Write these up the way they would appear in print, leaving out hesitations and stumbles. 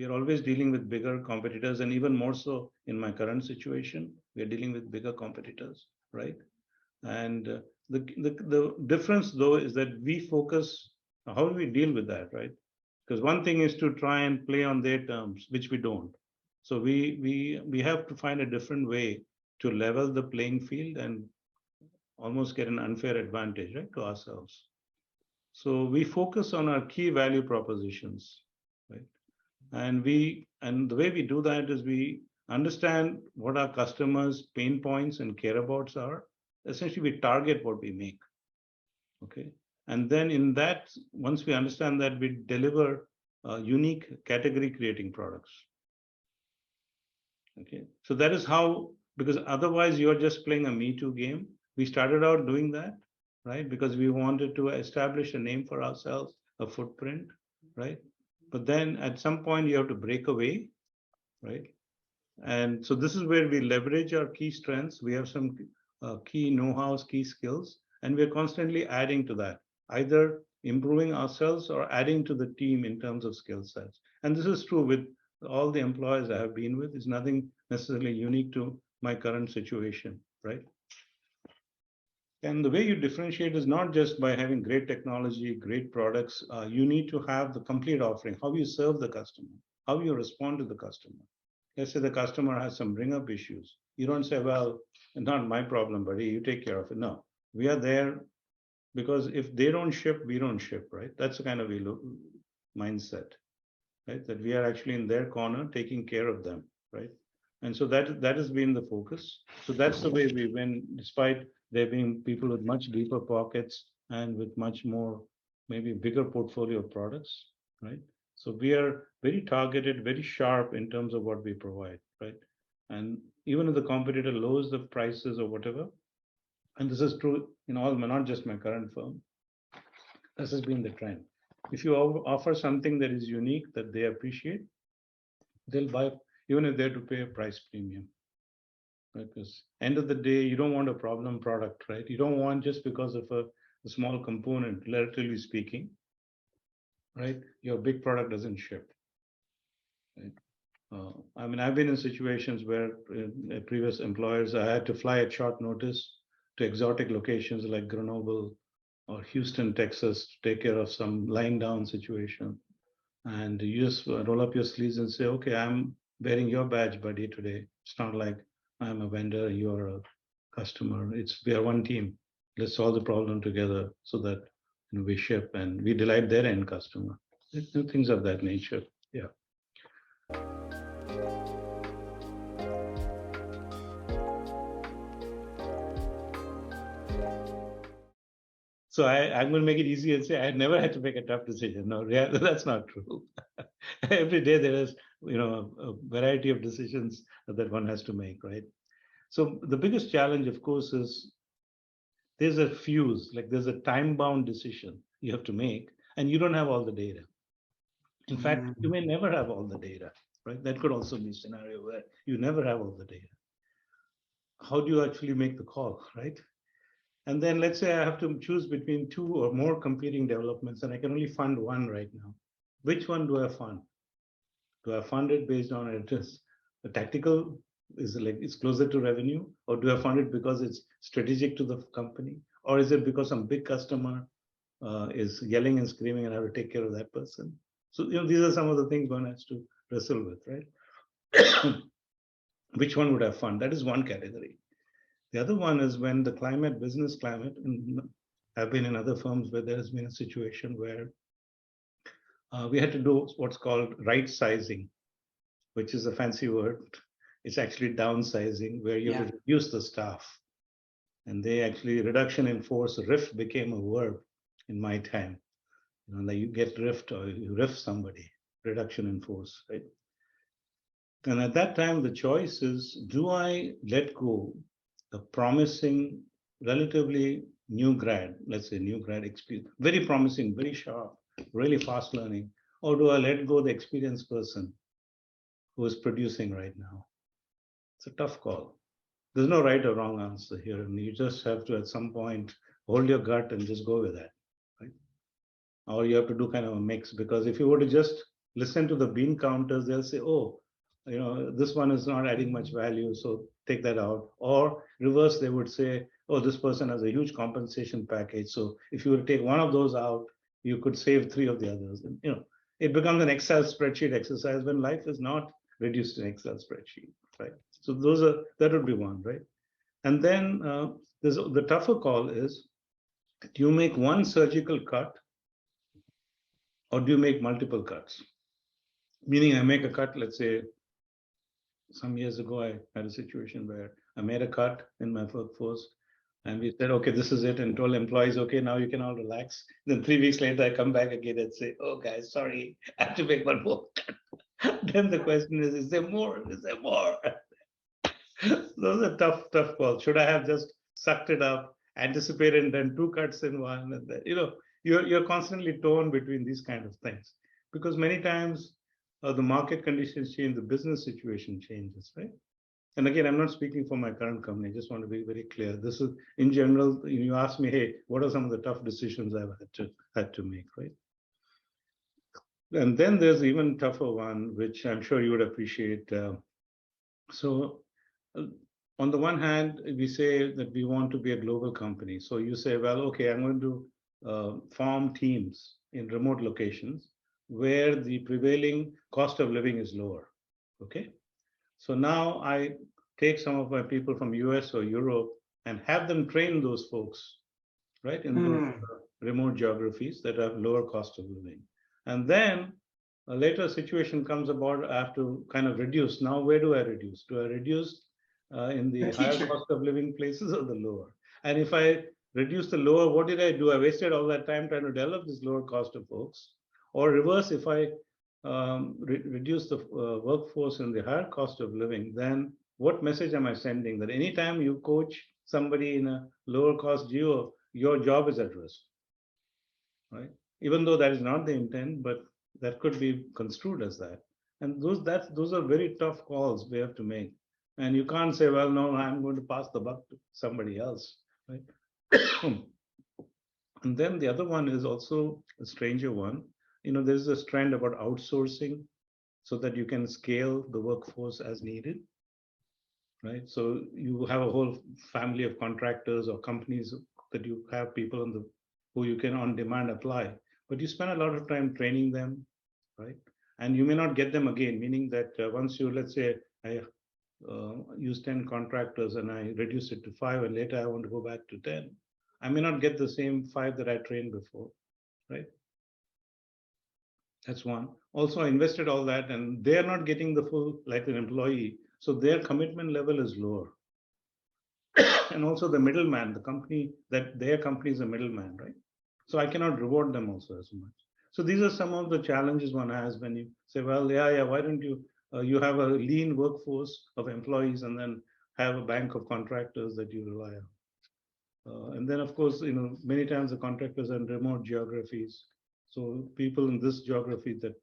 we are always dealing with bigger competitors, and even more so in my current situation, we are dealing with bigger competitors, right? And the difference though is that we focus, how do we deal with that, right? Because one thing is to try and play on their terms, which we don't. So we have to find a different way to level the playing field and almost get an unfair advantage, right, to ourselves. So we focus on our key value propositions, right? And the way we do that is we understand what our customers' pain points and care abouts are. Essentially, we target what we make. Okay. And then in that, once we understand that, we deliver unique category creating products. Okay. So that is how, because otherwise you're just playing a Me Too game. We started out doing that, right? Because we wanted to establish a name for ourselves, a footprint, right? But then at some point you have to break away, right? And so this is where we leverage our key strengths. We have some key know-hows, key skills, and we're constantly adding to that, either improving ourselves or adding to the team in terms of skill sets. And this is true with all the employers I have been with. It's nothing necessarily unique to my current situation, right? And the way you differentiate is not just by having great technology, great products. You need to have the complete offering, how you serve the customer, how you respond to the customer. Let's say the customer has some bring up issues. You don't say, well, not my problem, buddy, you take care of it. No, we are there because if they don't ship, we don't ship, right? That's the kind of mindset, right? That we are actually in their corner taking care of them, right? And so that has been the focus. So that's the way we win, despite there being people with much deeper pockets and with much more, maybe bigger portfolio of products, right? So we are very targeted, very sharp in terms of what we provide, right? And even if the competitor lowers the prices or whatever, and this is true in all, not just my current firm, this has been the trend. If you offer something that is unique, that they appreciate, they'll buy, even if they have to pay a price premium. Because end of the day, you don't want a problem product, right? You don't want just because of a small component, relatively speaking, right? Your big product doesn't ship. Right? I mean, I've been in situations where previous employers, I had to fly at short notice to exotic locations like Grenoble or Houston, Texas, to take care of some lying down situation. And you just roll up your sleeves and say, okay, I'm wearing your badge, buddy, today. It's not like I'm a vendor, you're a customer. We are one team. Let's solve the problem together so that we ship and we delight their end customer. Things of that nature. Yeah. So I'm going to make it easy and say I never had to make a tough decision. No, yeah, that's not true. Every day there is, a variety of decisions that one has to make, right? So the biggest challenge, of course, is there's a fuse, like there's a time-bound decision you have to make, and you don't have all the data. In fact, you may never have all the data, right? That could also be a scenario where you never have all the data. How do you actually make the call, right? And then let's say I have to choose between two or more competing developments, and I can only fund one right now. Which one do I fund? Do I fund it based on it is a tactical, is like it's closer to revenue, or do I fund it because it's strategic to the company, or is it because some big customer is yelling and screaming and I have to take care of that person? So these are some of the things one has to wrestle with, right? Which one would I fund? That is one category. The other one is when the business climate, and I've been in other firms where there has been a situation where we had to do what's called right sizing, which is a fancy word. It's actually downsizing, where you have to reduce the staff. And they actually, reduction in force, riff became a verb in my time. Like you get riffed or you riff somebody, reduction in force, right? And at that time, the choice is, do I let go a promising, relatively new grad, let's say new grad experience, very promising, very sharp, really fast learning, or do I let go the experienced person who is producing right now? It's a tough call. There's no right or wrong answer here, and you just have to, at some point, hold your gut and just go with that, right? Or you have to do kind of a mix, because if you were to just listen to the bean counters, they'll say, oh, this one is not adding much value, so take that out. Or reverse, they would say, oh, this person has a huge compensation package, so if you were to take one of those out, you could save three of the others. And, it becomes an Excel spreadsheet exercise when life is not reduced to an Excel spreadsheet, right? So that would be one, right? And then the tougher call is, do you make one surgical cut or do you make multiple cuts? Meaning, I make a cut, let's say, some years ago, I had a situation where I made a cut in my workforce and we said, okay, this is it, and told employees, okay, now you can all relax. Then 3 weeks later, I come back again and say, oh, guys, sorry, I have to make one more cut. Then the question is there more? Is there more? Those are tough calls. Should I have just sucked it up, anticipated, and done two cuts in one? And then, you're constantly torn between these kind of things because many times the market conditions change, the business situation changes, right? And again, I'm not speaking for my current company. I just want to be very clear. This is in general. You ask me, hey, what are some of the tough decisions I've had to make, right? And then there's even tougher one, which I'm sure you would appreciate. So on the one hand, we say that we want to be a global company. So you say, well, okay, I'm going to form teams in remote locations where the prevailing cost of living is lower. Okay. So now I take some of my people from US or Europe and have them train those folks, right, in those remote geographies that have lower cost of living. And then a later situation comes about, I have to kind of reduce. Now, where do I reduce? Do I reduce in the higher cost of living places or the lower? And if I reduce the lower, what did I do? I wasted all that time trying to develop this lower cost of folks. Or reverse, if I reduce the workforce in the higher cost of living, then what message am I sending? That anytime you coach somebody in a lower cost geo, your job is at risk, right? Even though that is not the intent, but that could be construed as that. And those are very tough calls we have to make. And you can't say, well, no, I'm going to pass the buck to somebody else, right? And then the other one is also a stranger one. There's this trend about outsourcing so that you can scale the workforce as needed, right? So you have a whole family of contractors or companies that you have people who you can on demand apply, but you spend a lot of time training them, right? And you may not get them again, meaning that once you, let's say, I use 10 contractors and I reduce it to 5, and later I want to go back to 10, I may not get the same 5 that I trained before, right? That's one. Also, I invested all that and they're not getting the full like an employee. So their commitment level is lower. And also the middleman, the company, that their company is a middleman, right? So I cannot reward them also as much. So these are some of the challenges one has when you say, well, yeah, why don't you have a lean workforce of employees and then have a bank of contractors that you rely on. And then, of course, many times the contractors are in remote geographies. So people in this geography that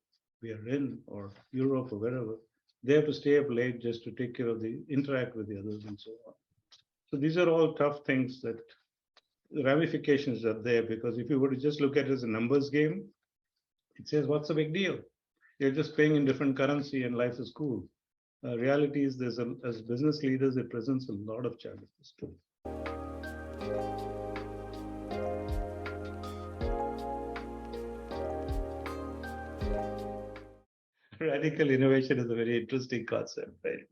we are in, or Europe or wherever, they have to stay up late just to take care of interact with the others and so on. So these are all tough things that the ramifications are there, because if you were to just look at it as a numbers game, it says, what's the big deal? You're just paying in different currency and life is cool. Reality is as business leaders, it presents a lot of challenges too. Radical innovation is a very interesting concept, right?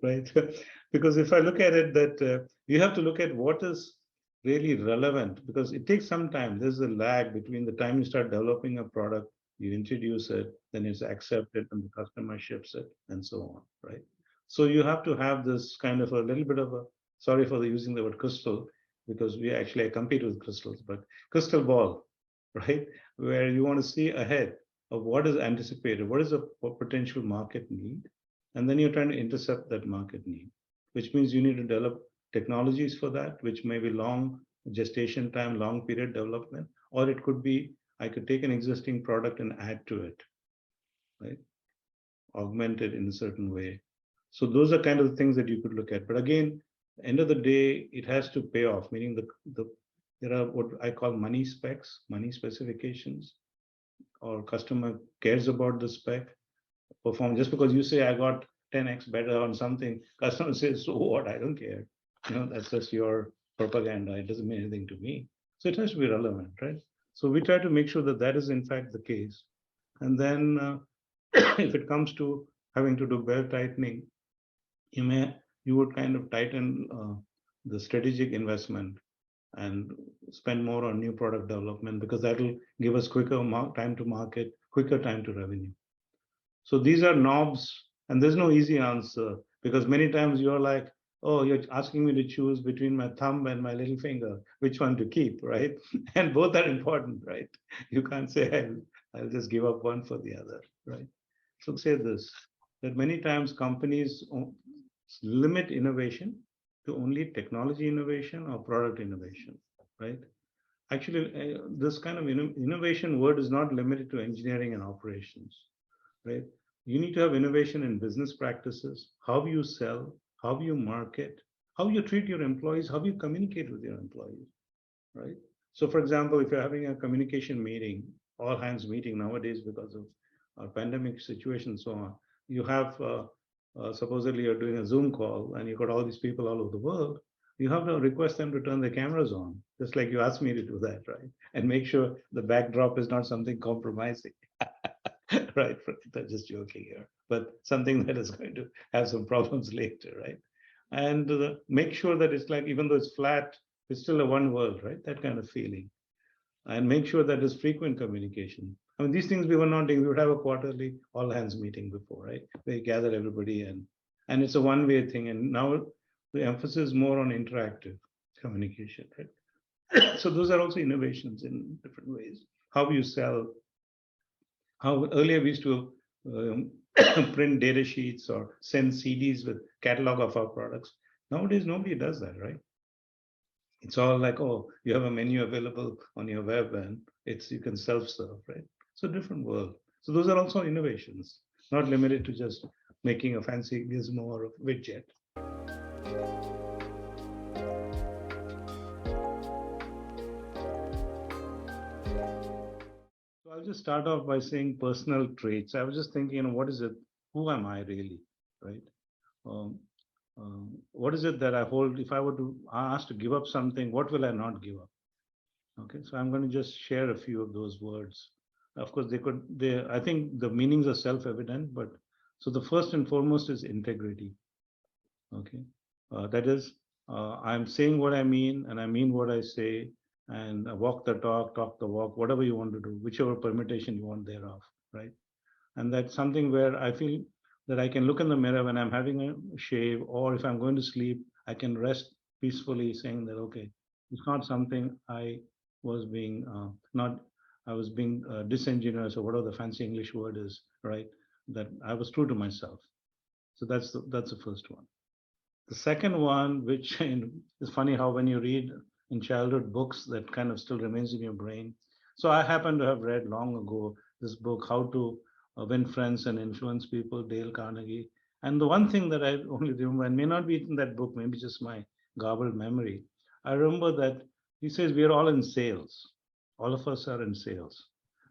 Right? Because if I look at it, that you have to look at what is really relevant, because it takes some time. There's a lag between the time you start developing a product, you introduce it, then it's accepted, and the customer ships it, and so on, right? So you have to have this kind of a little bit of a, sorry for using the word crystal, because I compete with crystals, but crystal ball, right? Where you want to see ahead of what is anticipated, what is a potential market need, and then you're trying to intercept that market need, which means you need to develop technologies for that, which may be long gestation time, long period development, or it could be, I could take an existing product and add to it, right? Augment it in a certain way. So those are kind of the things that you could look at. But again, end of the day, it has to pay off, meaning there are what I call money specs, money specifications. or customer cares about the spec, perform. Just because you say I got 10x better on something, customer says, so what? I don't care. That's just your propaganda. It doesn't mean anything to me. So it has to be relevant, right? So we try to make sure that that is in fact the case. And then if it comes to having to do belt tightening, you would kind of tighten the strategic investment and spend more on new product development, because that will give us quicker time to market, quicker time to revenue. So these are knobs, and there's no easy answer, because many times you're like, oh, you're asking me to choose between my thumb and my little finger, which one to keep, right? And both are important, right? You can't say, I'll just give up one for the other, right? So say this, that many times companies limit innovation to only technology innovation or product innovation, right? Actually, this kind of innovation word is not limited to engineering and operations, right? You need to have innovation in business practices, how you sell, how you market, how you treat your employees, how you communicate with your employees, right? So, for example, if you're having a communication meeting, all hands meeting nowadays because of our pandemic situation and so on, you have supposedly you're doing a Zoom call and you've got all these people all over the world. You have to request them to turn their cameras on, just like you asked me to do that, right? And make sure the backdrop is not something compromising. Right? That's just joking here, but something that is going to have some problems later, right? And make sure that it's like, even though it's flat, it's still a one world, right? That kind of feeling. And make sure that there's frequent communication. I mean, these things we were not doing. We would have a quarterly all hands meeting before, right? We gather everybody, and it's a one-way thing. And now the emphasis is more on interactive communication, right? So those are also innovations in different ways. How you sell, how earlier we used to print data sheets or send CDs with catalog of our products. Nowadays, nobody does that, right? It's all like, oh, you have a menu available on your web and you can self-serve, right? So different world. So those are also innovations, not limited to just making a fancy gizmo or a widget. So I'll just start off by saying personal traits. I was just thinking, what is it? Who am I really, right? Um, what is it that I hold? If I were to ask to give up something, what will I not give up? Okay, so I'm going to just share a few of those words. Of course, I think the meanings are self-evident, but so the first and foremost is integrity. Okay, that is, I'm saying what I mean, and I mean what I say, and walk the talk the walk, whatever you want to do, whichever permutation you want thereof, right? And that's something where I feel that I can look in the mirror when I'm having a shave, or if I'm going to sleep, I can rest peacefully, saying that, okay, it's not something I was being not I was being disingenuous, or whatever the fancy English word is, right? That I was true to myself. So that's the first one. The second one, which is funny how when you read in childhood books, that kind of still remains in your brain. So I happen to have read long ago this book, How to Win Friends and Influence People, Dale Carnegie. And the one thing that I only remember, and may not be in that book, maybe just my garbled memory, I remember that he says we are all in sales. All of us are in sales.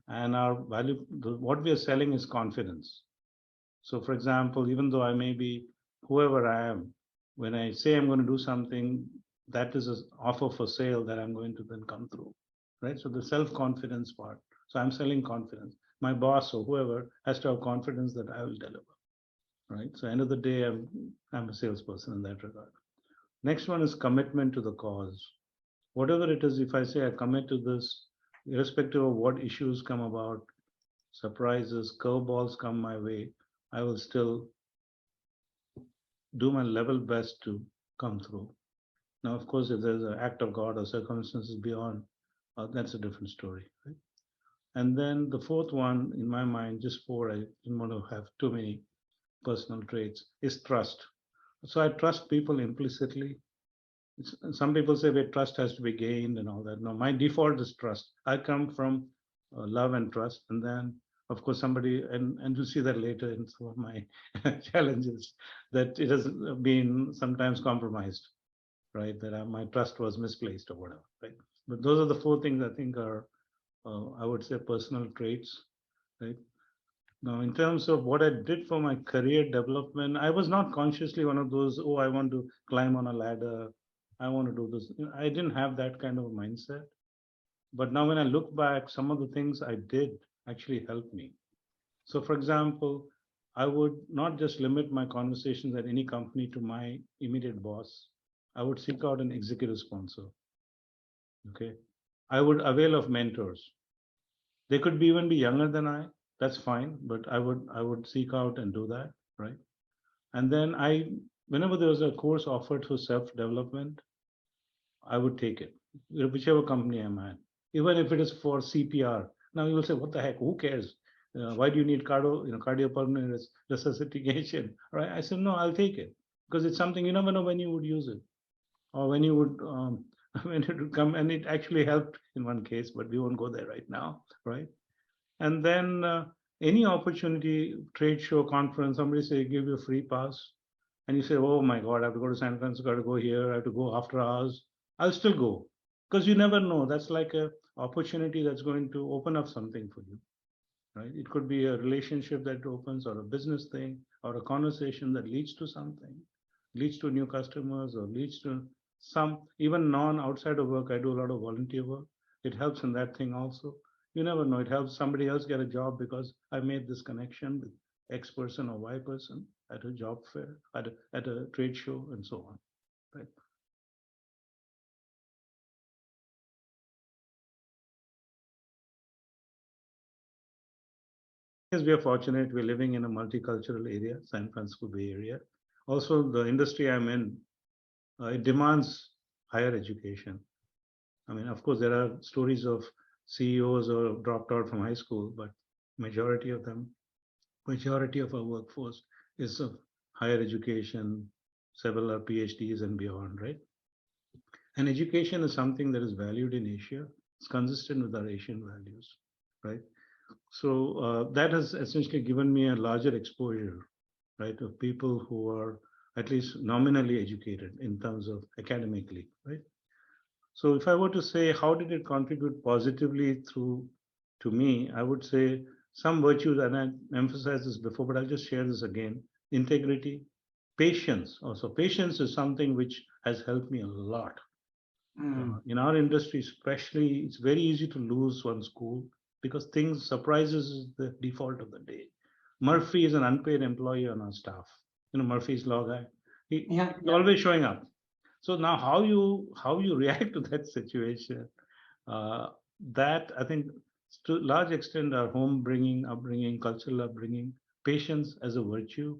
And our value, what we are selling is confidence. So, for example, even though I may be whoever I am, when I say I'm going to do something, that is an offer for sale that I'm going to then come through, right? So the self-confidence part. So I'm selling confidence. My boss or whoever has to have confidence that I will deliver, right? So end of the day, I'm a salesperson in that regard. Next one is commitment to the cause. Whatever it is, if I say I commit to this, irrespective of what issues come about, surprises, curveballs come my way, I will still do my level best to come through. Now, of course, if there's an act of God or circumstances beyond, that's a different story, right? And then the fourth one, in my mind, just four, I didn't want to have too many personal traits, is trust. So I trust people implicitly. Some people say that trust has to be gained and all that. No, my default is trust. I come from love and trust, and then of course somebody, and you'll see that later in some of my challenges, that it has been sometimes compromised, right? That my trust was misplaced or whatever, right? But those are the four things I think are, I would say, personal traits. right? Now, in terms of what I did for my career development, I was not consciously one of those, oh, I want to climb on a ladder. I want to do this. I didn't have that kind of mindset. But now when I look back, some of the things I did actually helped me. So, for example, I would not just limit my conversations at any company to my immediate boss. I would seek out an executive sponsor. Okay. I would avail of mentors. They could be even be younger than I. That's fine, but I would seek out and do that, right? And then whenever there was a course offered for self-development, I would take it, whichever company I'm at, even if it is for CPR. Now you will say, what the heck? Who cares? Why do you need cardiopulmonary resuscitation? Right? I said, no, I'll take it because it's something you never know when you would use it or when you would when it would come, and it actually helped in one case, but we won't go there right now, right? And then any opportunity, trade show, conference, somebody say give you a free pass, and you say, oh my God, I have to go to San Francisco, I have to go here, I have to go after hours. I'll still go because you never know. That's like a opportunity that's going to open up something for you, right? It could be a relationship that opens, or a business thing, or a conversation that leads to something, leads to new customers, or leads to some even non outside of work. I do a lot of volunteer work. It helps in that thing also. You never know. It helps somebody else get a job because I made this connection with X person or Y person at a job fair, at a trade show, and so on. Right. Yes, we are fortunate. We're living in a multicultural area, San Francisco Bay Area. Also, the industry I'm in, it demands higher education. I mean, of course, there are stories of CEOs who have dropped out from high school, but majority of them, majority of our workforce is of higher education, several are PhDs and beyond, right? And education is something that is valued in Asia. It's consistent with our Asian values, right? So that has essentially given me a larger exposure, right, of people who are at least nominally educated in terms of academically, right? So if I were to say, how did it contribute positively through to me, I would say some virtues, and I emphasized this before, but I'll just share this again. Integrity, patience. Also, patience is something which has helped me a lot. In our industry, especially, it's very easy to lose one's cool because things surprises is the default of the day. Murphy is an unpaid employee on our staff. You know, Murphy's Law guy. He's always showing up. So now, how you react to that situation? Uh, that I think, to a large extent, our home bringing, upbringing, cultural upbringing, patience as a virtue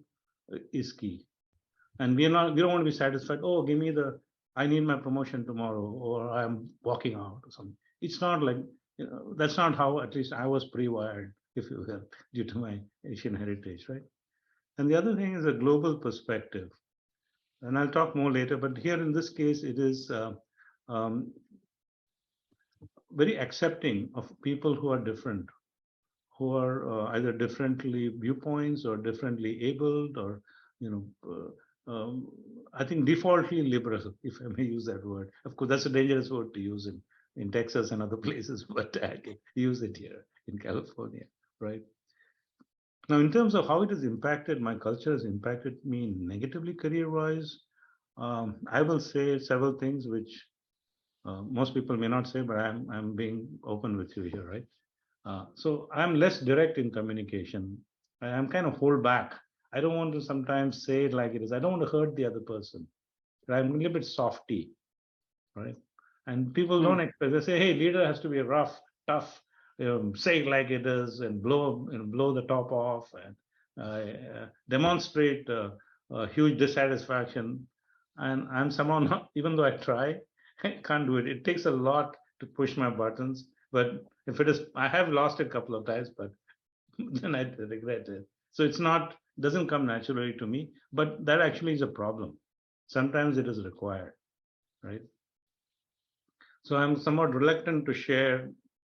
is key. And we don't want to be satisfied. Oh, give me the, I need my promotion tomorrow, or I'm walking out or something. It's not like, that's not how at least I was pre-wired, if you will, due to my Asian heritage, right? And the other thing is a global perspective, and I'll talk more later. But here in this case, it is um, very accepting of people who are different, who are either differently viewpoints or differently abled, or you know, I think defaultly liberal, if I may use that word. Of course, that's a dangerous word to use in Texas and other places, but I can use it here in California, right? Now, in terms of how it has impacted, my culture has impacted me negatively career-wise. I will say several things which most people may not say, but I'm being open with you here, right? So I'm less direct in communication. I'm kind of hold back. I don't want to sometimes say it like it is. I don't want to hurt the other person. I'm a little bit softy, right? And people don't expect. They say, "Hey, leader has to be rough, tough, say it like it is, and blow the top off, and demonstrate huge dissatisfaction." And I'm somehow not, even though I try, I can't do it. It takes a lot to push my buttons. But if it is, I have lost it a couple of times, but then I regret it. So it's not, doesn't come naturally to me, but that actually is a problem. Sometimes it is required, right? So I'm somewhat reluctant to share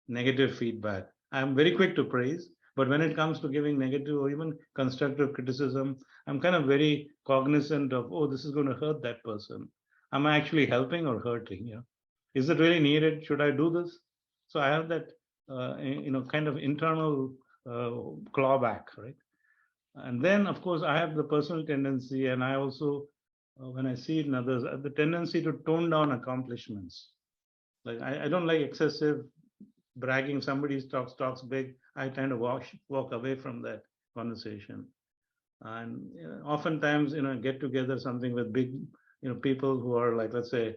negative feedback. I'm very quick to praise, but when it comes to giving negative or even constructive criticism, I'm kind of very cognizant of, oh, this is going to hurt that person. Am I actually helping or hurting? Is it really needed? Should I do this? So I have that, kind of internal claw back, right? And then, of course, I have the personal tendency, and I also, when I see it in others, the tendency to tone down accomplishments. Like I don't like excessive bragging. Somebody talks big, I kind of walk away from that conversation. And oftentimes, get together something with big, people who are like, let's say,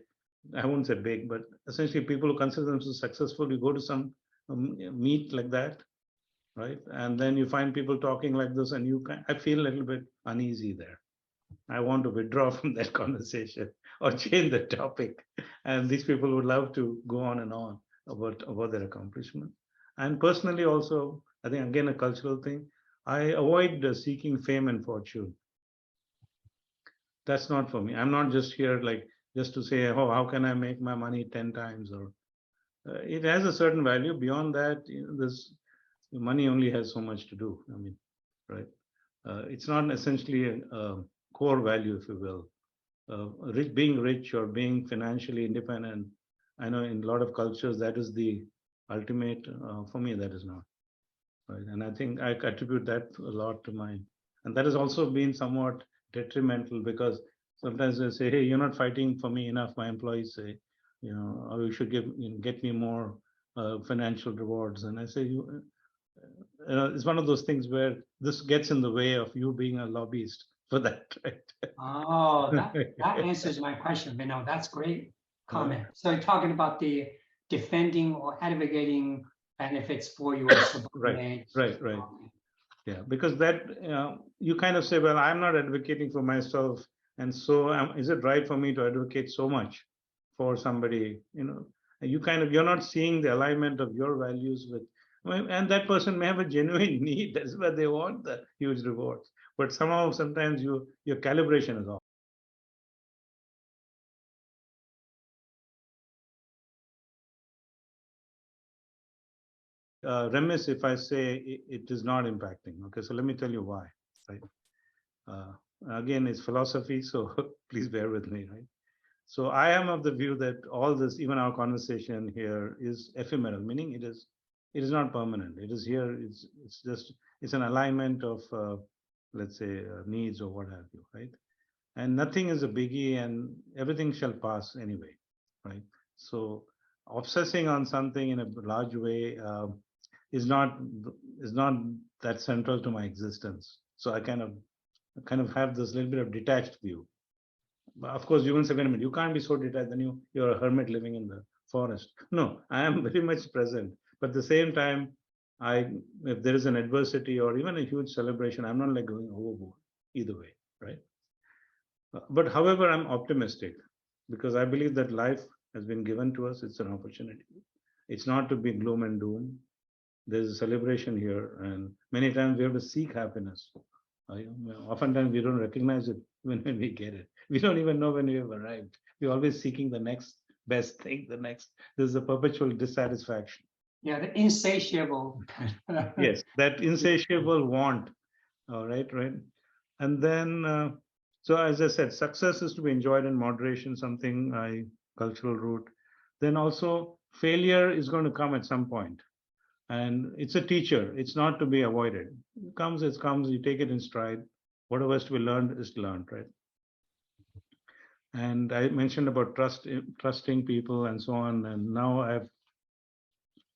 I won't say big, but essentially people who consider themselves successful. You go to some meet like that, right? And then you find people talking like this, and I feel a little bit uneasy there. I want to withdraw from that conversation or change the topic. And these people would love to go on and on about their accomplishment. And personally, also, I think again a cultural thing. I avoid seeking fame and fortune. That's not for me. I'm not just here like just to say, oh, how can I make my money 10 times? Or it has a certain value. Beyond that, this money only has so much to do. I mean, right? It's not essentially a core value, if you will. Being rich or being financially independent, I know in a lot of cultures that is the ultimate. For me, that is not right, and I think I attribute that a lot to mine, and that has also been somewhat detrimental because sometimes they say, "Hey, you're not fighting for me enough." My employees say, "Oh, you should get me more financial rewards," and I say, it's one of those things where this gets in the way of you being a lobbyist for that, right? Oh, that answers my question, but no, that's great comment. So you're talking about the defending or advocating benefits for your subordinate. Right. Yeah, because that you kind of say, well, I'm not advocating for myself, and so is it right for me to advocate so much for somebody? You're not seeing the alignment of your values with, and that person may have a genuine need. That's where they want the huge rewards, but somehow sometimes your calibration is off. Remiss if I say it is not impacting. Okay, so let me tell you why. Right. Uh, Again, it's philosophy, so please bear with me. Right. So I am of the view that all this, even our conversation here, is ephemeral, meaning it is not permanent. It is here. It's an alignment of let's say needs or what have you, right? And nothing is a biggie, and everything shall pass anyway, right? So obsessing on something in a large way is not is not that central to my existence. So I kind of have this little bit of detached view. Of course, you will say, wait a minute, you can't be so detached, then you're a hermit living in the forest. No, I am very much present. But at the same time, I if there is an adversity or even a huge celebration, I'm not like going overboard either way, right? But however, I'm optimistic because I believe that life has been given to us. It's an opportunity. It's not to be gloom and doom. There's a celebration here, and many times we have to seek happiness. Oftentimes we don't recognize it when we get it. We don't even know when we have arrived. We're always seeking the next best thing, the next. There's a perpetual dissatisfaction. Yeah, the insatiable. Yes, that insatiable want. All right. And then, so as I said, success is to be enjoyed in moderation, something cultural root. Then also, failure is going to come at some point, and it's a teacher. It's not to be avoided. It comes. You take it in stride. Whatever is to be learned is learned, right? And I mentioned about trusting people and so on. And now I've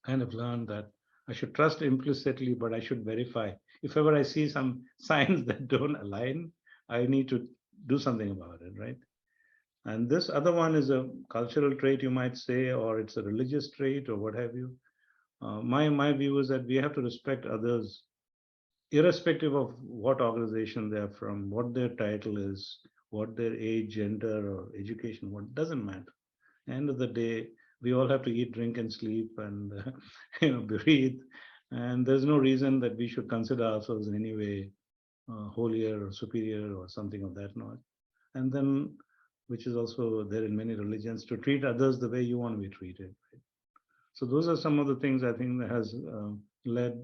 kind of learned that I should trust implicitly, but I should verify. If ever I see some signs that don't align, I need to do something about it, right? And this other one is a cultural trait, you might say, or it's a religious trait, or what have you. My view is that we have to respect others, irrespective of what organization they're from, what their title is, what their age, gender, or education. What doesn't matter. End of the day, we all have to eat, drink, and sleep, and breathe. And there's no reason that we should consider ourselves in any way holier or superior or something of that nature. And then, which is also there in many religions, to treat others the way you want to be treated. Right? So those are some of the things I think that has led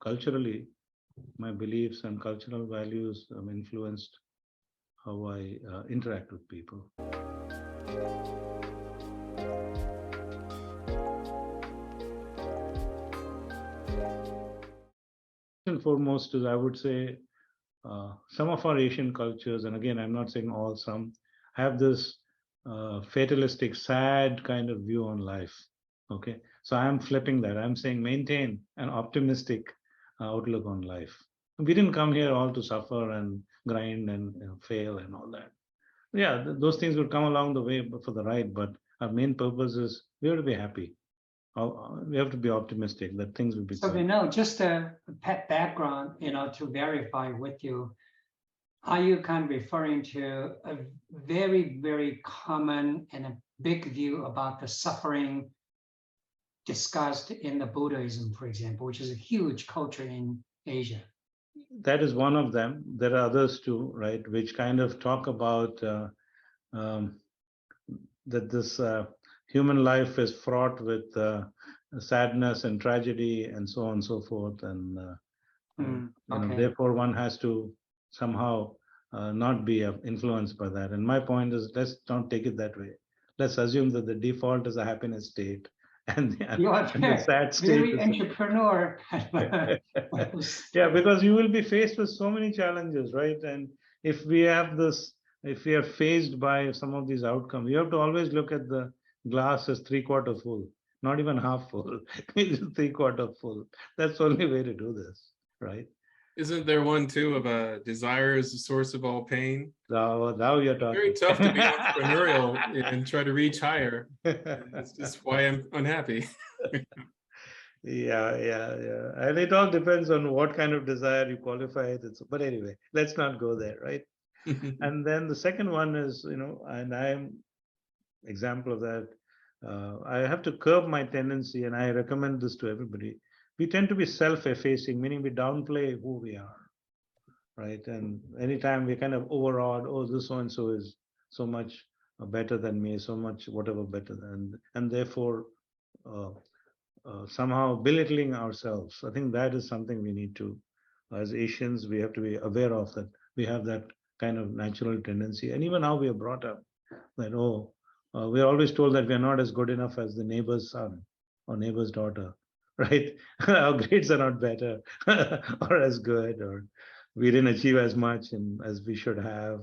culturally my beliefs and cultural values influenced how I interact with people. and foremost is, I would say, some of our Asian cultures, and again, I'm not saying all, some have this fatalistic, sad kind of view on life. Okay, so I'm flipping that. I'm saying maintain an optimistic outlook on life. We didn't come here all to suffer and grind and fail and all that. Yeah, those things would come along the way for the ride, but our main purpose is we have to be happy. We have to be optimistic that things will be So good. just a background, to verify with you, are you kind of referring to a very, very common and a big view about the suffering discussed in the Buddhism, for example, which is a huge culture in Asia? That is one of them. There are others too, right, which kind of talk about um, that this human life is fraught with sadness and tragedy and so on and so forth. And Okay. therefore one has to somehow not be influenced by that. And my point is, let's not take it that way. Let's assume that the default is a happiness state, and You are the sad state very is entrepreneur. yeah, because you will be faced with so many challenges, right? And if we have this, if we are faced by some of these outcomes, you have to always look at the glass as 3/4 full, not even half full. It's 3/4 full. That's the only way to do this, right? Isn't there one too of a desire is the source of all pain? Now you're talking. Very tough to be entrepreneurial and try to reach higher. That's just why I'm unhappy. Yeah. And it all depends on what kind of desire you qualify it. But anyway, let's not go there, right? And then the second one is, and I'm example of that. I have to curb my tendency, and I recommend this to everybody. We tend to be self-effacing, meaning we downplay who we are, right? And anytime we kind of overawed, oh, this so and so is so much better than me, so much whatever better than, and therefore somehow belittling ourselves. I think that is something we need to, as Asians, we have to be aware of, that we have that kind of natural tendency. And even how we are brought up, that, we're always told that we're not as good enough as the neighbor's son or neighbor's daughter, right? Our grades are not better or as good, or we didn't achieve as much as we should have.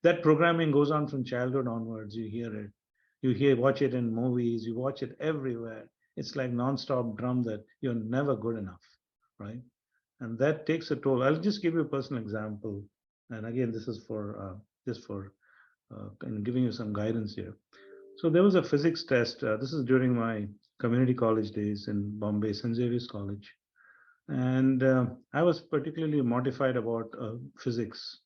That programming goes on from childhood onwards. You hear it. Watch it in movies, you watch it everywhere. It's like nonstop drum that you're never good enough, right? And that takes a toll. I'll just give you a personal example. And again, this is for kind of giving you some guidance here. So there was a physics test. This is during my community college days in Bombay, St. Xavier's College. And I was particularly mortified about physics.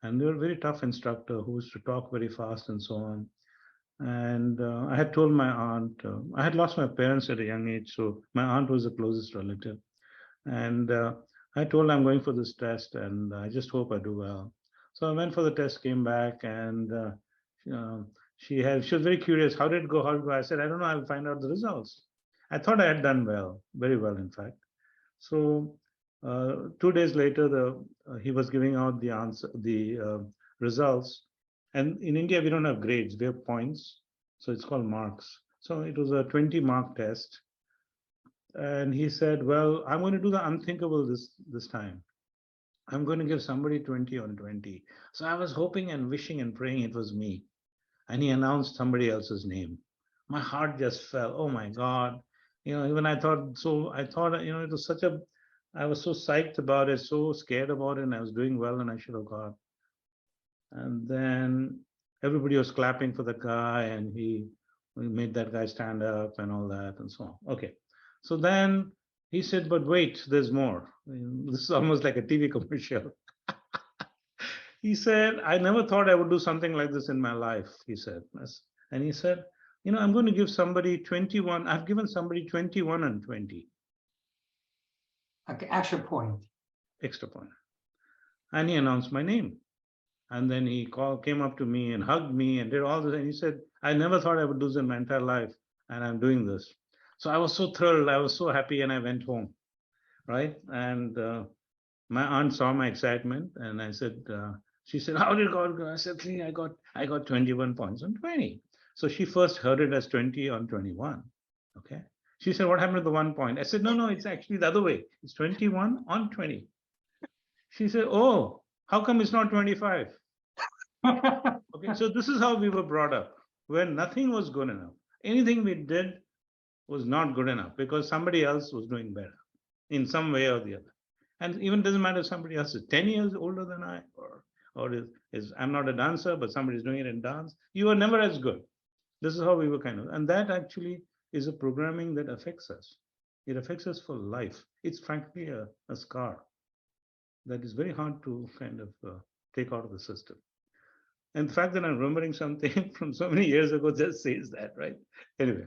And they were a very tough instructor who used to talk very fast and so on. And I had told my aunt, I had lost my parents at a young age, so my aunt was the closest relative. And I told her I'm going for this test, and I just hope I do well. So I went for the test, came back, and she was very curious. How did it go? How did it go? I said, I don't know. I'll find out the results. I thought I had done well, very well, in fact. So 2 days later, he was giving out the results. And in India, we don't have grades, we have points. So it's called marks. So it was a 20-mark test. And he said, well, I'm going to do the unthinkable this time. I'm going to give somebody 20 on 20. So I was hoping and wishing and praying it was me. And he announced somebody else's name. My heart just fell. Oh my God. Even I thought, it was I was so psyched about it, so scared about it, and I was doing well, and I should have got. And then everybody was clapping for the guy, and we made that guy stand up and all that and so on. Okay. So then he said, but wait, there's more. This is almost like a TV commercial. He said, I never thought I would do something like this in my life, he said. And he said, I'm going to give somebody 21. I've given somebody 21 and 20. Okay, extra point. Extra point. And he announced my name. And then he came up to me and hugged me and did all this. And he said, I never thought I would do this in my entire life. And I'm doing this. So I was so thrilled. I was so happy. And I went home. Right. And my aunt saw my excitement. And I said, she said, how did God go? I said, I got 21 points on 20. So she first heard it as 20 on 21. Okay. She said, what happened to the 1 point? I said, no, it's actually the other way. It's 21 on 20. She said, oh, how come it's not 25? Okay, so this is how we were brought up, where nothing was good enough. Anything we did was not good enough because somebody else was doing better in some way or the other. And even doesn't matter if somebody else is 10 years older than I, or is I'm not a dancer, but somebody's doing it in dance. You are never as good. This is how we were kind of, and that actually is a programming that affects us. It affects us for life. It's frankly a scar that is very hard to kind of take out of the system. And the fact that I'm remembering something from so many years ago just says that, right? Anyway,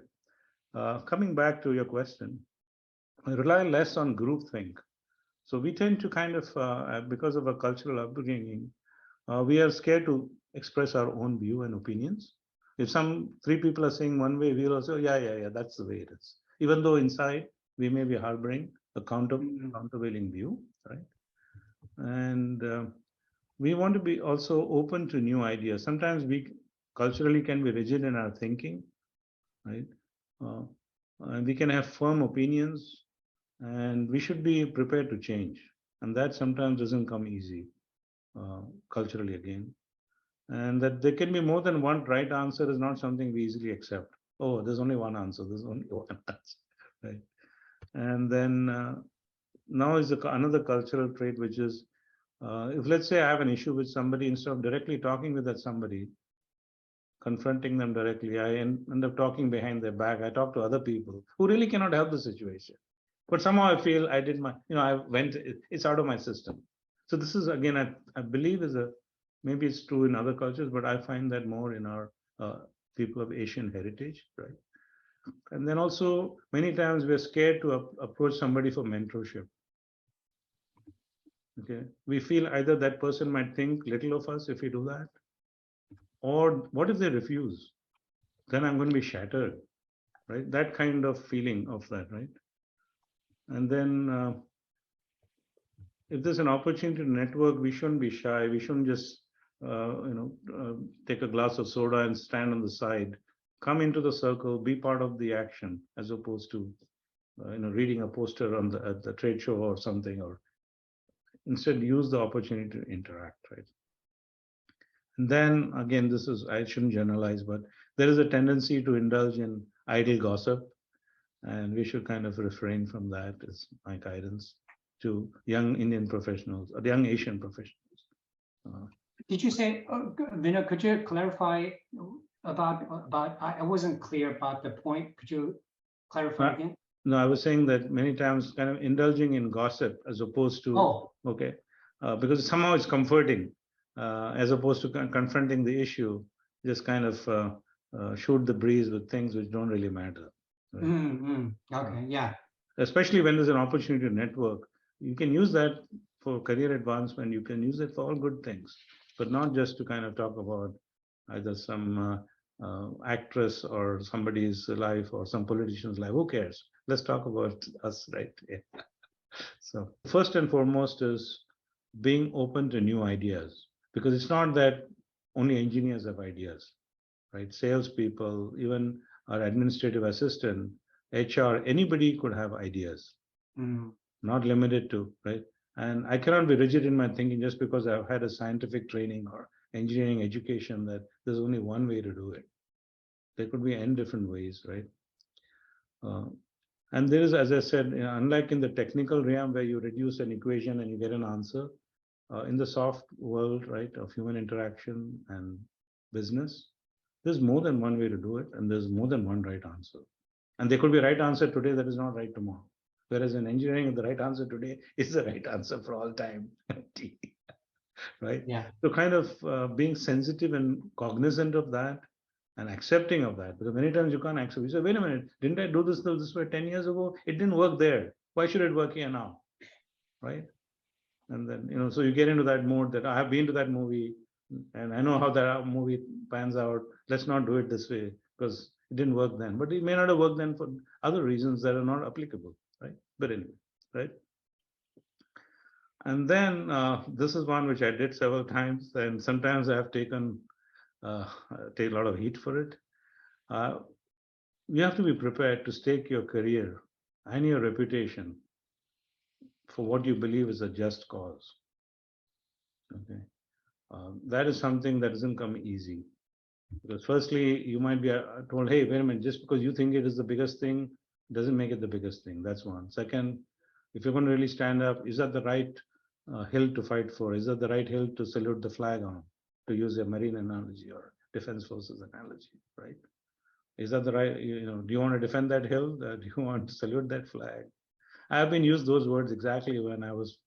coming back to your question, I rely less on groupthink. So we tend to kind of, because of our cultural upbringing, we are scared to express our own view and opinions. If three people are saying one way, we'll also, yeah, that's the way it is. Even though inside we may be harboring a countervailing view, right? And we want to be also open to new ideas. Sometimes we culturally can be rigid in our thinking, right? And we can have firm opinions, and we should be prepared to change. And that sometimes doesn't come easy culturally again. And that there can be more than one right answer is not something we easily accept. Oh, there's only one answer. There's only one answer, right? And then now is another cultural trait, which is if let's say I have an issue with somebody, instead of directly talking with that somebody, confronting them directly, I end up talking behind their back. I talk to other people who really cannot help the situation. But somehow I feel I did it's out of my system. So this is, again, I believe maybe it's true in other cultures, but I find that more in our people of Asian heritage, right? And then also many times we're scared to approach somebody for mentorship. Okay, we feel either that person might think little of us if we do that, or what if they refuse? Then I'm going to be shattered, right? That kind of feeling of that, right? And then if there's an opportunity to network, we shouldn't be shy. We shouldn't just take a glass of soda and stand on the side. Come into the circle, be part of the action, as opposed to reading a poster at the trade show or something, or instead use the opportunity to interact, right? And then again, I shouldn't generalize, but there is a tendency to indulge in idle gossip, and we should kind of refrain from that, is my guidance to young Indian professionals or young Asian professionals. Did you say, Vinod, could you clarify about, I wasn't clear about the point. Could you clarify again? No, I was saying that many times kind of indulging in gossip as opposed to, because somehow it's comforting, as opposed to confronting the issue, just kind of shoot the breeze with things which don't really matter. Right? Okay, yeah. Especially when there's an opportunity to network, you can use that for career advancement. You can use it for all good things, but not just to kind of talk about either some actress or somebody's life or some politician's life. Who cares? Let's talk about us, right? Yeah. So first and foremost is being open to new ideas, because it's not that only engineers have ideas, right? Salespeople, even our administrative assistant, HR, anybody could have ideas, not limited to, right? And I cannot be rigid in my thinking just because I've had a scientific training or engineering education that there's only one way to do it. There could be n different ways, right? And there is, as I said, unlike in the technical realm where you reduce an equation and you get an answer, in the soft world, right, of human interaction and business, there's more than one way to do it, and there's more than one right answer. And there could be a right answer today that is not right tomorrow. Whereas in engineering, the right answer today is the right answer for all time. Right? Yeah. So kind of being sensitive and cognizant of that and accepting of that, because many times you can't accept. You say, wait a minute, didn't I do this way 10 years ago? It didn't work there. Why should it work here now? Right? And then, so you get into that mode that I have been to that movie and I know how that movie pans out. Let's not do it this way because it didn't work then. But it may not have worked then for other reasons that are not applicable, right? But anyway, right? And then this is one which I did several times, and sometimes I have take a lot of heat for it. you have to be prepared to stake your career and your reputation for what you believe is a just cause. Okay, that is something that doesn't come easy. Because firstly, you might be told, hey, wait a minute, just because you think it is the biggest thing, doesn't make it the biggest thing. That's one. Second, if you're going to really stand up, is that the right hill to fight for? Is that the right hill to salute the flag on, to use a marine analogy or defense forces analogy, right? Is that the right, do you want to defend that hill? Do you want to salute that flag? I have been used those words exactly when I was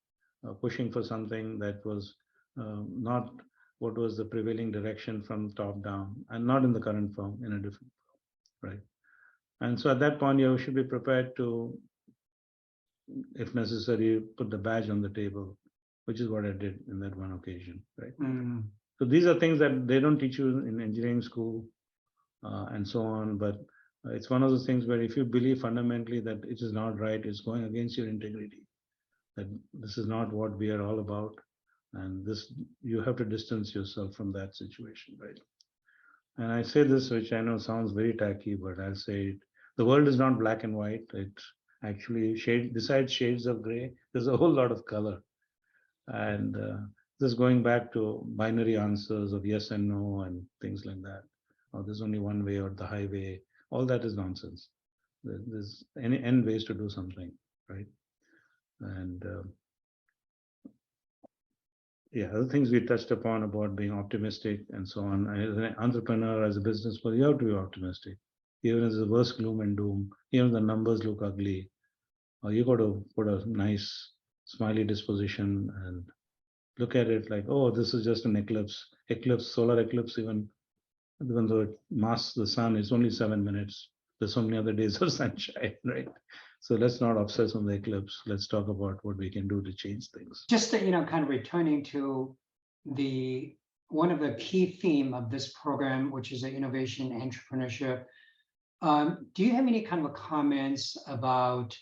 pushing for something that was not what was the prevailing direction from top down, and not in the current form, in a different form, right? And so at that point, you should be prepared to, if necessary, put the badge on the table, which is what I did in that one occasion, right? Mm. So these are things that they don't teach you in engineering school and so on, but it's one of those things where if you believe fundamentally that it is not right, it's going against your integrity, that this is not what we are all about, and this, you have to distance yourself from that situation, right? And I say this, which I know sounds very tacky, but I'll say it. The world is not black and white. It actually besides shades of gray, there's a whole lot of color. And this going back to binary answers of yes and no and things like that. Or there's only one way or the highway. All that is nonsense. There's any n ways to do something, right? And yeah, other things we touched upon about being optimistic and so on. As an entrepreneur, as a business person, you have to be optimistic. Even as the worst gloom and doom, even if the numbers look ugly, you got to put a nice smiley disposition and look at it like, oh, this is just an eclipse, solar eclipse, even though it masks the sun, it's only 7 minutes. There's so many other days of sunshine, right? So let's not obsess on the eclipse. Let's talk about what we can do to change things. Just to, kind of returning to the one of the key theme of this program, which is the innovation entrepreneurship. Do you have any kind of comments about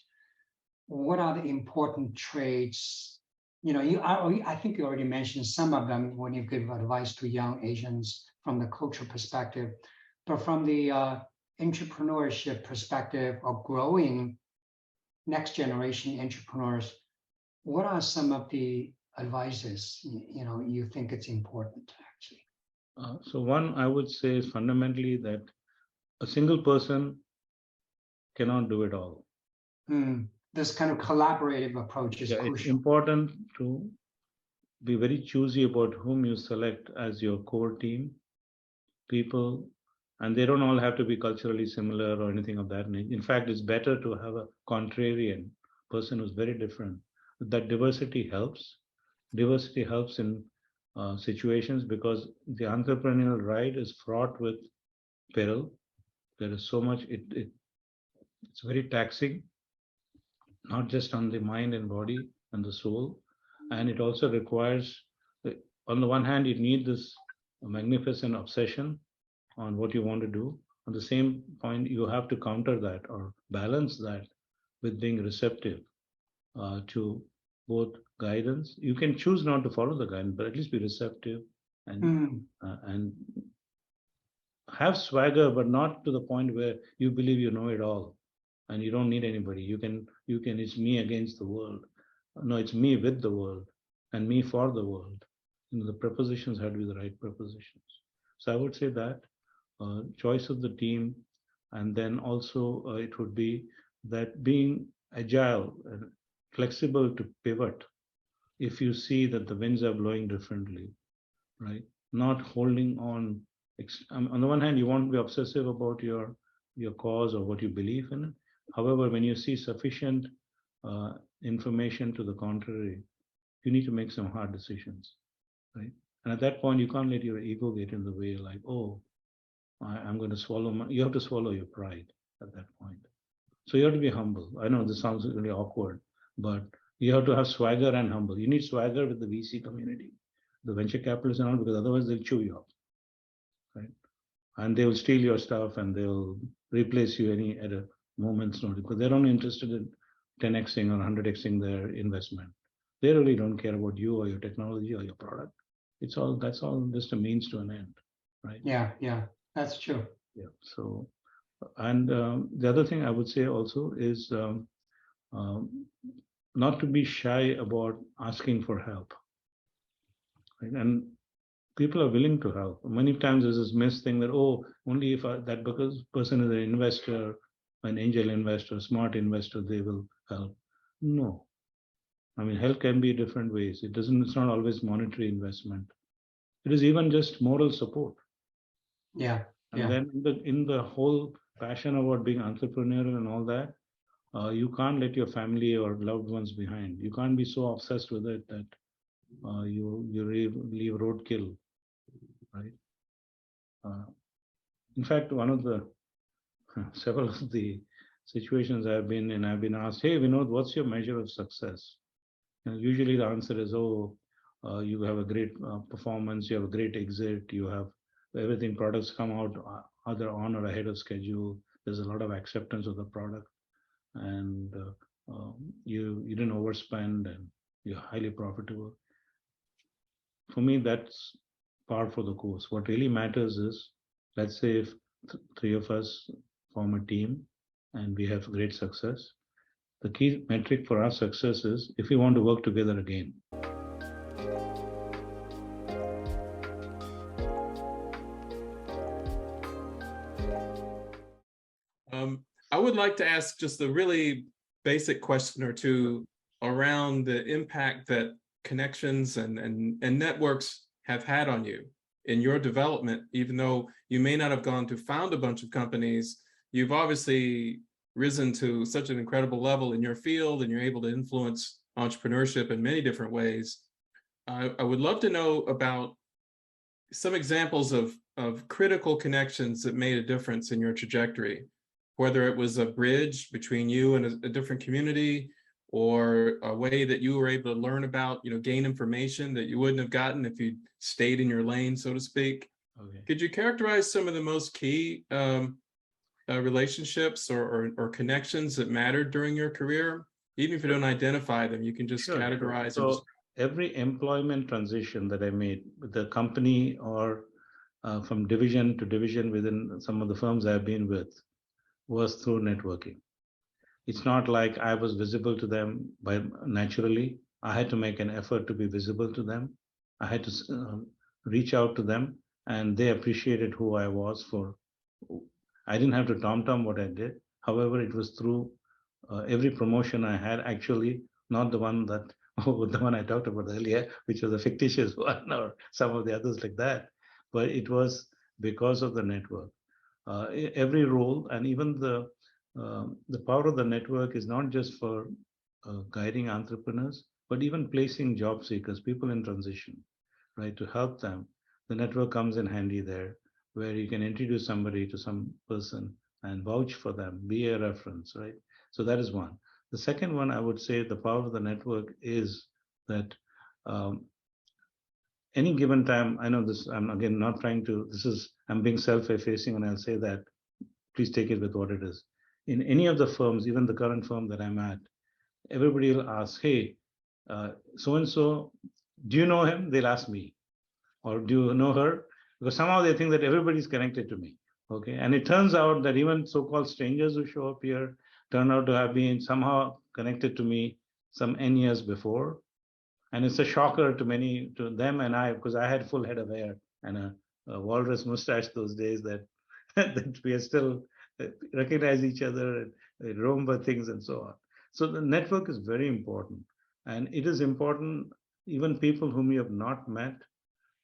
what are the important traits? I think you already mentioned some of them when you give advice to young Asians from the cultural perspective, but from the entrepreneurship perspective of growing next generation entrepreneurs, what are some of the advices you think it's important actually? So one, I would say is fundamentally that a single person cannot do it all. This kind of collaborative approach is crucial. It's important to be very choosy about whom you select as your core team, people, and they don't all have to be culturally similar or anything of that nature. In fact, it's better to have a contrarian person who's very different. That diversity helps. Diversity helps in situations because the entrepreneurial ride is fraught with peril. There is so much, it's very taxing, not just on the mind and body and the soul. And it also requires, on the one hand, you need this magnificent obsession on what you want to do. On the same point, you have to counter that or balance that with being receptive to both guidance. You can choose not to follow the guidance, but at least be receptive and have swagger, but not to the point where you believe you know it all and you don't need anybody. You can, it's me against the world. No, it's me with the world and me for the world. The prepositions have to be the right prepositions. So I would say that choice of the team, and then also it would be that being agile and flexible to pivot if you see that the winds are blowing differently, right? Not holding on. On the one hand, you want to be obsessive about your cause or what you believe in. However, when you see sufficient information to the contrary, you need to make some hard decisions, right? And at that point, you can't let your ego get in the way, like, oh, I'm going to swallow you have to swallow your pride at that point. So you have to be humble. I know this sounds really awkward, but you have to have swagger and humble. You need swagger with the VC community, the venture capitalists and all, because otherwise they'll chew you up, right? And they will steal your stuff and they'll replace you at a moment's notice because they're only interested in 10xing or 100xing their investment. They really don't care about you or your technology or your product. That's all just a means to an end, right? Yeah, that's true. Yeah. So And the other thing I would say also is um, not to be shy about asking for help. Right? And people are willing to help. Many times there's this myth thing that, oh, only if that because person is an investor, an angel investor, smart investor, they will help. No. I mean, help can be different ways. It's not always monetary investment. It is even just moral support. Yeah. And Yeah. then in the whole passion about being entrepreneurial and all that, you can't let your family or loved ones behind. You can't be so obsessed with it that you leave roadkill, right? Uh, in fact, one of the several of the situations I've been in, I've been asked, "Hey, Vinod, what's your measure of success?" And usually the answer is, "Oh, you have a great performance, you have a great exit, you have everything products come out either on or ahead of schedule. There's a lot of acceptance of the product, and you didn't overspend, and you're highly profitable." For me, that's par for the course. What really matters is, let's say if three of us form a team and we have great success, the key metric for our success is if we want to work together again. I would like to ask just a really basic question or two around the impact that connections and networks have had on you in your development. Even though you may not have gone to found a bunch of companies, you've obviously risen to such an incredible level in your field, and you're able to influence entrepreneurship in many different ways. I would love to know about some examples of critical connections that made a difference in your trajectory, whether it was a bridge between you and a different community, or a way that you were able to learn about, gain information that you wouldn't have gotten if you stayed in your lane, so to speak. Okay. Could you characterize some of the most key relationships or connections that mattered during your career? Even if you don't identify them, you can just Sure. categorize So and just... every employment transition that I made with the company or from division to division within some of the firms I've been with was through networking. It's not like I was visible to them by naturally. I had to make an effort to be visible to them. I had to reach out to them, and they appreciated who I was for. I didn't have to tom what I did. However, it was through every promotion I had, actually, not the one that the one I talked about earlier, which was a fictitious one, or some of the others like that. But it was because of the network. Every role, and even the power of the network is not just for guiding entrepreneurs, but even placing job seekers, people in transition, right? To help them, the network comes in handy there, where you can introduce somebody to some person and vouch for them, be a reference, right? So that is one. The second one, I would say, the power of the network is that um, any given time, I know this, I'm again not trying to, I'm being self-effacing, and I'll say that, please take it with what it is. In any of the firms, even the current firm that I'm at, everybody will ask, "Hey, so and so, do you know him?" They'll ask me, or "Do you know her?" Because somehow they think that everybody's connected to me. Okay, and it turns out that even so-called strangers who show up here turn out to have been somehow connected to me some n years before, and it's a shocker to many, to them and I, because I had full head of hair and a walrus mustache those days, that that we are still recognize each other and remember things and so on. So the network is very important, and it is important even people whom you have not met,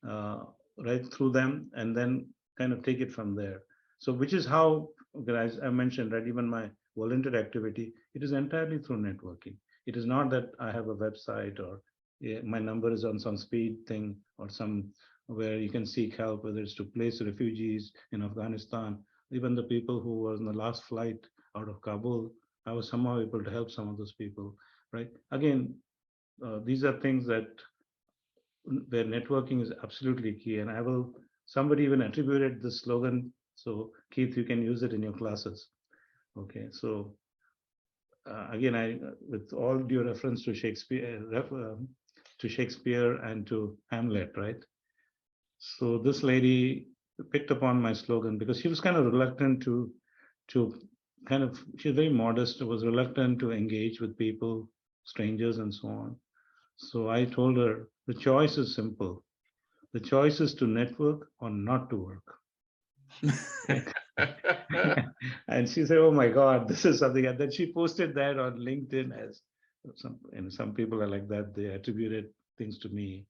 uh, right through them, and then kind of take it from there. So which is how, as I mentioned, right, even my volunteer activity, it is entirely through networking. It is not that I have a website, or my number is on some speed thing, or some where you can seek help, whether it's to place refugees in Afghanistan. Even the people who were on the last flight out of Kabul, I was somehow able to help some of those people, right? Again, these are things that where networking is absolutely key. And somebody even attributed this slogan. So Keith, you can use it in your classes. Okay, so again, with all due reference to Shakespeare and to Hamlet, right? So this lady picked up on my slogan because she was kind of reluctant to to kind of, she's very modest, was reluctant to engage with people, strangers, and so on. So I told her the choice is simple. The choice is to network or not to work. And she said, "Oh my God, this is something." And then she posted that on LinkedIn as some people are like that. They attributed things to me.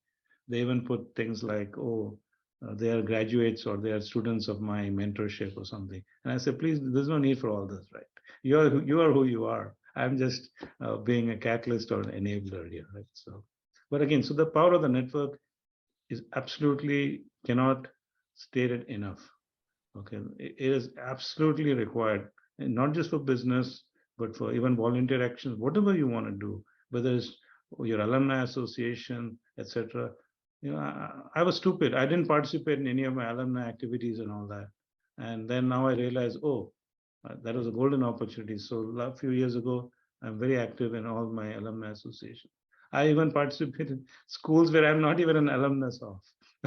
They even put things like, "Oh, they are graduates or they are students of my mentorship or something." And I said, "Please, there's no need for all this, right? You are who you are. I'm just being a catalyst or an enabler here, right?" So, but again, so the power of the network is absolutely cannot state it enough. Okay, it is absolutely required, and not just for business, but for even volunteer actions, whatever you want to do, whether it's your alumni association, etc. You know, I was stupid. I didn't participate in any of my alumni activities and all that, and then now I realize, oh, that was a golden opportunity. So a few years ago, I'm very active in all my alumni association. I even participate in schools where I'm not even an alumnus of.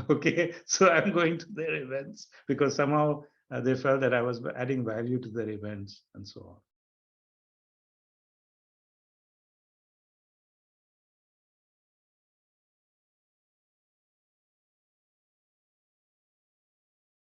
Okay, so I'm going to their events because somehow they felt that I was adding value to their events and so on.